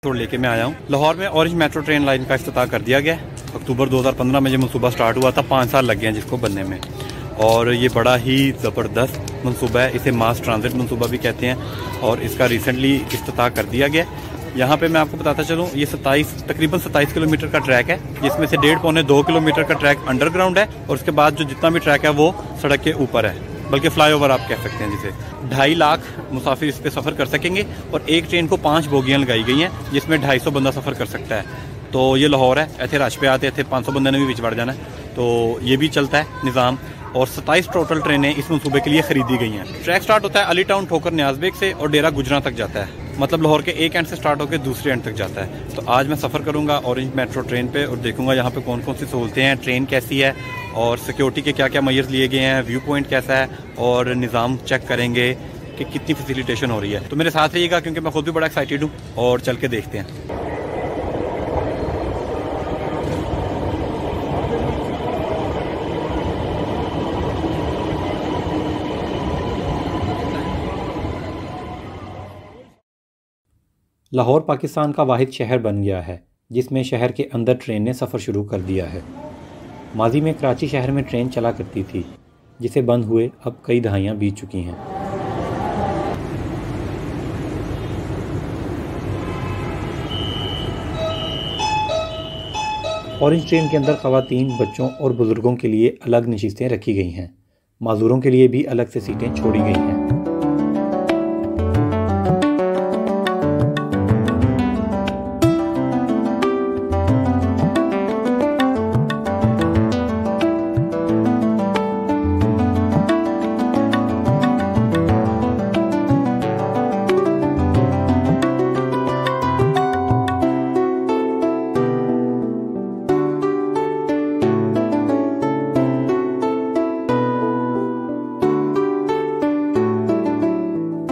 तो लेके मैं आया हूँ। लाहौर में ऑरेंज मेट्रो ट्रेन लाइन का इफ्तिताह कर दिया गया। अक्टूबर 2015 में ये मनसूबा स्टार्ट हुआ था, 5 साल लग गए हैं जिसको बनने में, और ये बड़ा ही ज़बरदस्त मनसूबा है। इसे मास ट्रांजिट मनसूबा भी कहते हैं और इसका रिसेंटली इफ्तिताह कर दिया गया। यहाँ पे मैं आपको बताता चलूँ, ये तकरीबन 27 किलोमीटर का ट्रैक है, जिसमें से 1.5-2 किलोमीटर का ट्रैक अंडरग्राउंड है और उसके बाद जो जितना भी ट्रैक है वो सड़क के ऊपर है, बल्कि फ्लाईओवर आप कह सकते हैं जिसे। 2.5 लाख मुसाफिर इस पे सफ़र कर सकेंगे और एक ट्रेन को 5 बोगियाँ लगाई गई हैं जिसमें 250 बंदा सफ़र कर सकता है। तो ये लाहौर है, ऐसे रश पे आते थे 500 बंदे ने भी बीच बढ़ जाना है, तो ये भी चलता है निज़ाम। और 27 टोटल ट्रेनें इस मनसूबे के लिए खरीदी गई हैं। ट्रैक स्टार्ट होता है अली टाउन ठोकर न्याज़बेग से और डेरा गुजरा तक जाता है, मतलब लाहौर के एक एंड से स्टार्ट होकर दूसरे एंड तक जाता है। तो आज मैं सफ़र करूंगा ऑरेंज मेट्रो ट्रेन पे और देखूंगा यहाँ पे कौन कौन सी सहूलतें हैं, ट्रेन कैसी है और सिक्योरिटी के क्या क्या मेजर्स लिए गए हैं, व्यू पॉइंट कैसा है और निज़ाम चेक करेंगे कि कितनी फैसिलिटेशन हो रही है। तो मेरे साथ रहिएगा क्योंकि मैं खुद भी बड़ा एक्साइटेड हूँ और चल के देखते हैं। लाहौर पाकिस्तान का वाहिद शहर बन गया है जिसमें शहर के अंदर ट्रेन ने सफ़र शुरू कर दिया है। माजी में कराची शहर में ट्रेन चला करती थी जिसे बंद हुए अब कई दहाइयाँ बीत चुकी हैं। ऑरेंज ट्रेन के अंदर ख़वातीन, बच्चों और बुज़ुर्गों के लिए अलग नशिस्तें रखी गई हैं। माजूरों के लिए भी अलग से सीटें छोड़ी गई हैं।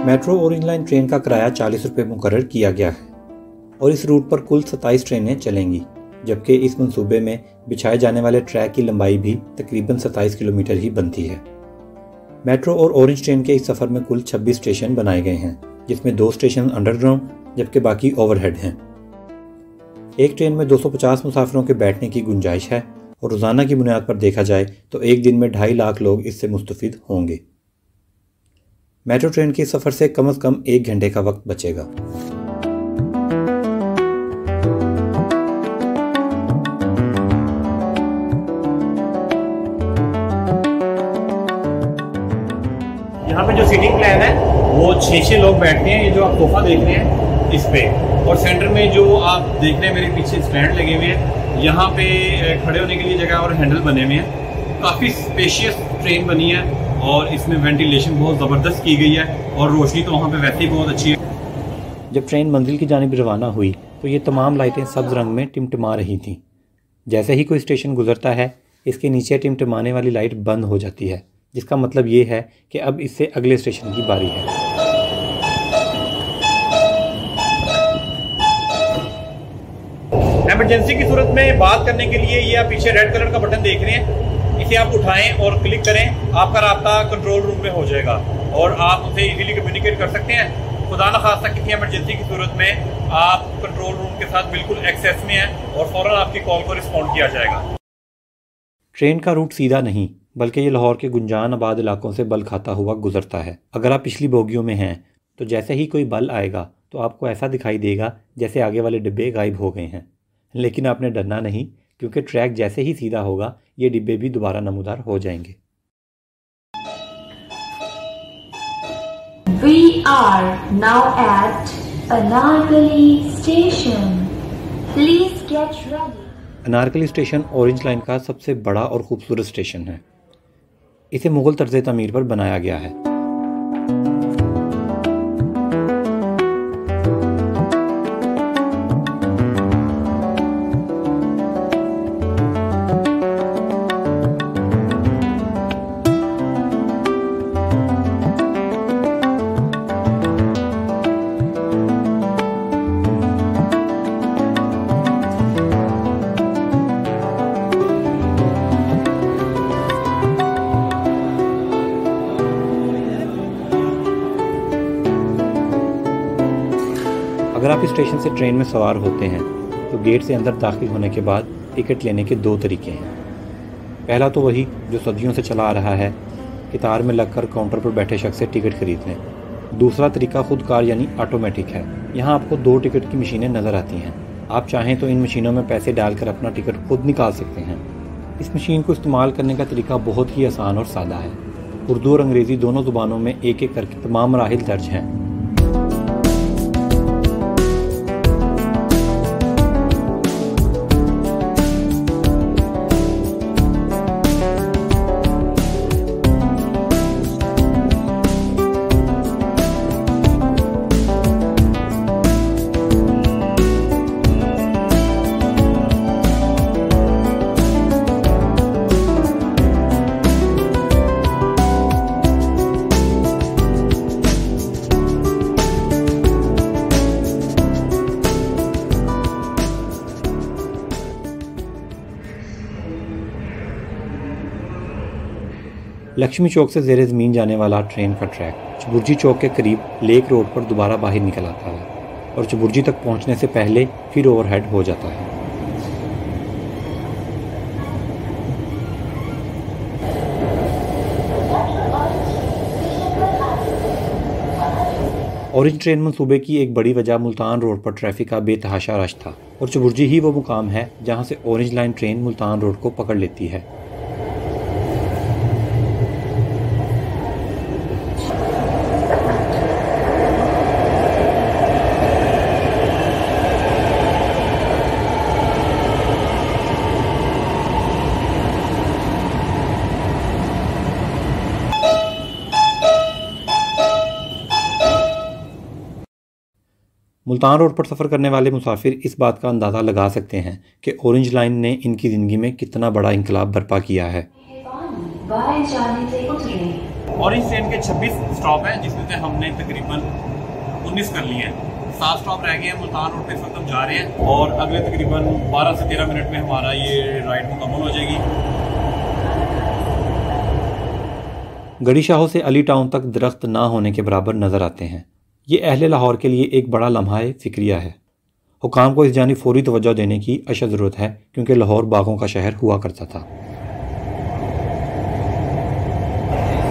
मेट्रो ऑरेंज लाइन ट्रेन का किराया 40 रुपये मुकर्रर किया गया है और इस रूट पर कुल 27 ट्रेनें चलेंगी, जबकि इस मंसूबे में बिछाए जाने वाले ट्रैक की लंबाई भी तकरीबन 27 किलोमीटर ही बनती है। मेट्रो और ऑरेंज ट्रेन के इस सफ़र में कुल 26 स्टेशन बनाए गए हैं, जिसमें 2 स्टेशन अंडरग्राउंड जबकि बाकी ओवरहेड हैं। एक ट्रेन में 250 मुसाफिरों के बैठने की गुंजाइश है और रोज़ाना की बुनियाद पर देखा जाए तो एक दिन में 2.5 लाख लोग इससे मुस्तफ़िद होंगे। मेट्रो ट्रेन के सफ़र से कम से कम 1 घंटे का वक्त बचेगा। यहाँ पे जो सीटिंग प्लान है वो 6 लोग बैठते हैं। ये जो आप सोफा देख रहे हैं इस पे, और सेंटर में जो आप देख रहे हैं मेरे पीछे स्टैंड लगे हुए हैं, यहाँ पे खड़े होने के लिए जगह और हैंडल बने हुए हैं। काफ़ी स्पेशियस ट्रेन बनी है और इसमें वेंटिलेशन बहुत ज़बरदस्त की गई है और रोशनी तो वहाँ पे वैसे ही बहुत अच्छी है। जब ट्रेन मंजिल की जानिब रवाना हुई तो ये तमाम लाइटें सब्ज़ रंग में टिमटिमा रही थीं। जैसे ही कोई स्टेशन गुजरता है इसके नीचे टिमटिमाने वाली लाइट बंद हो जाती है, जिसका मतलब ये है कि अब इससे अगले स्टेशन की बारी है। एमरजेंसी की सूरत में बात करने के लिए ये आप पीछे रेड कलर का बटन देख रहे हैं, इसे आप उठाएं और क्लिक करें, आपका राब्ता कंट्रोल रूम में हो जाएगा और आप उसे इजीली कम्युनिकेट कर सकते हैं। खुदा न खास्ता किसी इमरजेंसी की सूरत में आप कंट्रोल रूम के साथ बिल्कुल एक्सेस में हैं और फ़ौरन आपकी कॉल को रिस्पॉन्ड किया जाएगा। ट्रेन का रूट सीधा नहीं बल्कि ये लाहौर के गुंजान आबाद इलाकों से बल खाता हुआ गुजरता है। अगर आप पिछली बोगियों में हैं तो जैसे ही कोई बल आएगा तो आपको ऐसा दिखाई देगा जैसे आगे वाले डिब्बे गायब हो गए हैं, लेकिन आपने डरना नहीं क्योंकि ट्रैक जैसे ही सीधा होगा ये डिब्बे भी दोबारा नमूदार हो जाएंगे। We are now at Anarkali Station. Please get ready. Anarkali station orange line का सबसे बड़ा और खूबसूरत स्टेशन है। इसे मुग़ल तर्ज़ तमीर पर बनाया गया है। किसी स्टेशन से ट्रेन में सवार होते हैं तो गेट से अंदर दाखिल होने के बाद टिकट लेने के दो तरीके हैं। पहला तो वही जो सदियों से चला आ रहा है, कतार में लगकर काउंटर पर बैठे शख्स से टिकट खरीद लें। दूसरा तरीका खुद कार यानी ऑटोमेटिक है। यहाँ आपको 2 टिकट की मशीनें नज़र आती हैं। आप चाहें तो इन मशीनों में पैसे डालकर अपना टिकट खुद निकाल सकते हैं। इस मशीन को इस्तेमाल करने का तरीका बहुत ही आसान और सादा है। उर्दू और अंग्रेज़ी दोनों ज़ुबानों में एक एक करके तमाम मराहिल दर्ज हैं। लक्ष्मी चौक से ज़ेरे ज़मीन जाने वाला ट्रेन का ट्रैक चबुर्जी चौक के करीब लेक रोड पर दोबारा बाहर निकल आता है और चबुर्जी तक पहुंचने से पहले फिर ओवरहेड हो जाता है। ऑरेंज ट्रेन मंसूबे की एक बड़ी वजह मुल्तान रोड पर ट्रैफिक का बेतहाशा रश था और चबुर्जी ही वो मुकाम है जहां से orange line train Multan road को पकड़ लेती है। मुल्तान रोड पर सफ़र करने वाले मुसाफिर इस बात का अंदाज़ा लगा सकते हैं कि ऑरेंज लाइन ने इनकी ज़िंदगी में कितना बड़ा इंकलाब बर्पा किया है। ऑरेंज ट्रेन के 26 स्टॉप हैं जिसमें से हमने तकरीबन 19 कर लिए हैं। 7 स्टॉप रह गए हैं। मुल्तान रोड पे इस वक्त हम जा रहे हैं और अगले तकरीबन 12 से 13 मिनट में हमारा ये राइड मुकम्मल हो जाएगी। गड़ी शाहों से अली टाउन तक दरख्त ना होने के बराबर नज़र आते हैं। ये अहले लाहौर के लिए एक बड़ा लम्हा फ़िक्रिया है। हुकाम को इस जानिब फौरी तवज्जो देने की अशद ज़रूरत है क्योंकि लाहौर बागों का शहर हुआ करता था।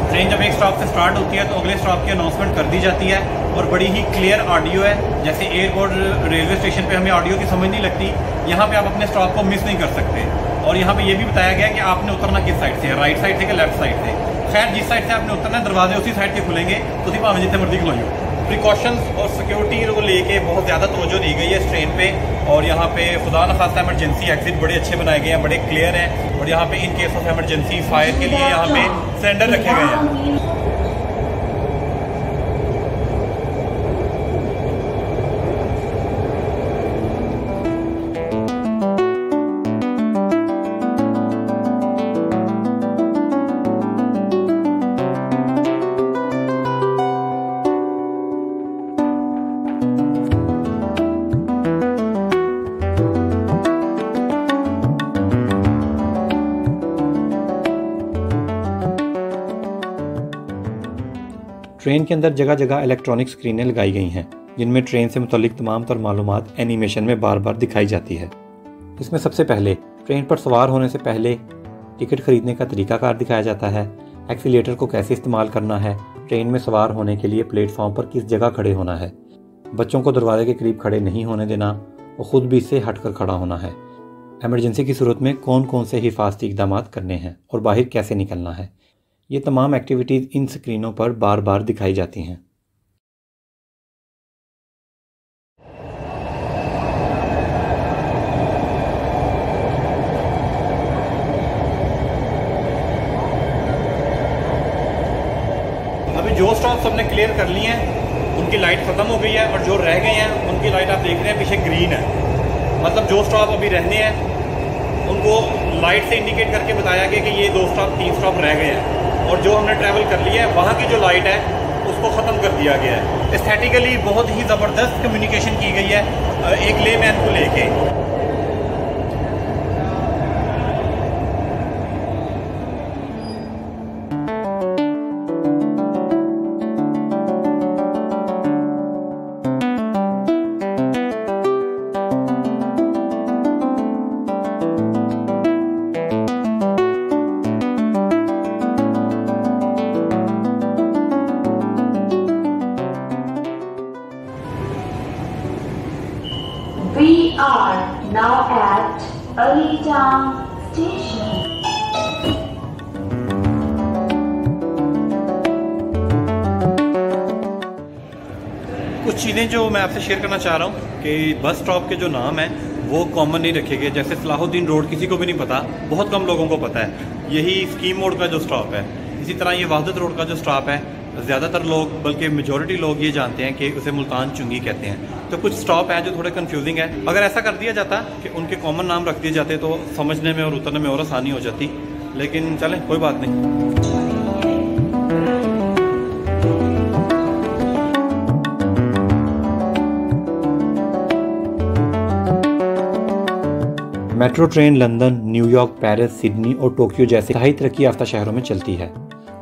ट्रेन जब एक स्टॉप से स्टार्ट होती है तो अगले स्टॉप की अनाउंसमेंट कर दी जाती है और बड़ी ही क्लियर ऑडियो है। जैसे एयरपोर्ट रेलवे स्टेशन पे हमें ऑडियो की समझ नहीं लगती, यहाँ पे आप अपने स्टॉप को मिस नहीं कर सकते। और यहाँ पे ये भी बताया गया कि आपने उतरना किस साइड से है, राइट साइड से कि लेफ्ट साइड से। खैर जिस साइड से आपने उतरना है दरवाजे उसी साइड के खुलेंगे, तो उसी भाव जितने मर्जी खुलाइए। प्रिकॉशंस और सिक्योरिटी को लेके बहुत ज़्यादा तवज्जो दी गई है इस ट्रेन पे। और यहाँ पे खुदा न खास्ता इमरजेंसी एग्जिट बड़े अच्छे बनाए गए हैं, बड़े क्लियर हैं। और यहाँ पे in case of emergency fire के लिए यहाँ पे सिलेंडर रखे गए हैं। ट्रेन के अंदर जगह जगह इलेक्ट्रॉनिक स्क्रीनें लगाई गई हैं जिनमें ट्रेन से मुतल्लिक तमाम तर मालूमात एनिमेशन में बार बार दिखाई जाती है। इसमें सबसे पहले ट्रेन पर सवार होने से पहले टिकट खरीदने का तरीकाकार दिखाया जाता है, एक्सीलेटर को कैसे इस्तेमाल करना है, ट्रेन में सवार होने के लिए प्लेटफॉर्म पर किस जगह खड़े होना है, बच्चों को दरवाजे के करीब खड़े नहीं होने देना और ख़ुद भी इससे हटकर खड़ा होना है, एमरजेंसी की सूरत में कौन कौन से हिफाजती इक़दाम करने हैं और बाहर कैसे निकलना है। ये तमाम एक्टिविटीज़ इन स्क्रीनों पर बार बार दिखाई जाती हैं। अभी जो स्टॉप्स हमने क्लियर कर लिए हैं उनकी लाइट ख़त्म हो गई है और जो रह गए हैं उनकी लाइट आप देख रहे हैं पीछे ग्रीन है। मतलब जो स्टॉप अभी रहने हैं उनको लाइट से इंडिकेट करके बताया गया कि ये 2 स्टॉप 3 स्टॉप रह गए हैं। और जो हमने ट्रैवल कर लिया है वहाँ की जो लाइट है उसको ख़त्म कर दिया गया है। एस्थेटिकली बहुत ही ज़बरदस्त कम्युनिकेशन की गई है एक लेमैन को लेके। We are now at Alitown Station. कुछ चीज़ें जो मैं आपसे शेयर करना चाह रहा हूँ कि बस स्टॉप के जो नाम है वो कॉमन नहीं रखे गए। जैसे सलाहुद्दीन रोड किसी को भी नहीं पता, बहुत कम लोगों को पता है। यही स्कीम मोड का जो स्टॉप है। इसी तरह ये वहदत रोड का जो स्टॉप है, ज़्यादातर लोग बल्कि मेजॉरिटी लोग ये जानते हैं कि उसे मुल्तान चुंगी कहते हैं। तो कुछ स्टॉप हैं जो थोड़े कंफ्यूजिंग है। अगर ऐसा कर दिया जाता कि उनके कॉमन नाम रख दिए जाते तो समझने में और उतरने में और आसानी हो जाती, लेकिन चलें कोई बात नहीं। Metro train London, New York, Paris, Sydney और टोक्यो जैसे हाई तरक्की याफ्ता शहरों में चलती है।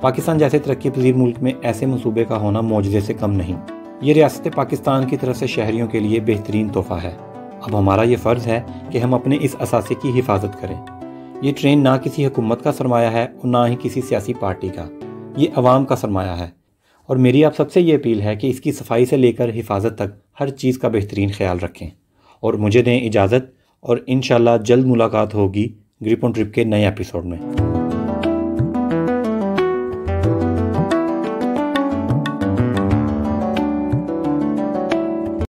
पाकिस्तान जैसे तरक्की पजीर मुल्क में ऐसे मंसूबे का होना मौजज़े से कम नहीं। ये रियासत पाकिस्तान की तरफ से शहरियों के लिए बेहतरीन तोहफ़ा है। अब हमारा ये फ़र्ज़ है कि हम अपने इस असासे की हिफाजत करें। ये ट्रेन ना किसी हुकूमत का सरमाया है और ना ही किसी सियासी पार्टी का, ये अवाम का सरमाया है। और मेरी आप सबसे ये अपील है कि इसकी सफाई से लेकर हिफाजत तक हर चीज़ का बेहतरीन ख्याल रखें। और मुझे दें इजाज़त, और इंशाल्लाह जल्द मुलाकात होगी ग्रिप ऑन ट्रिप के नए एपिसोड में।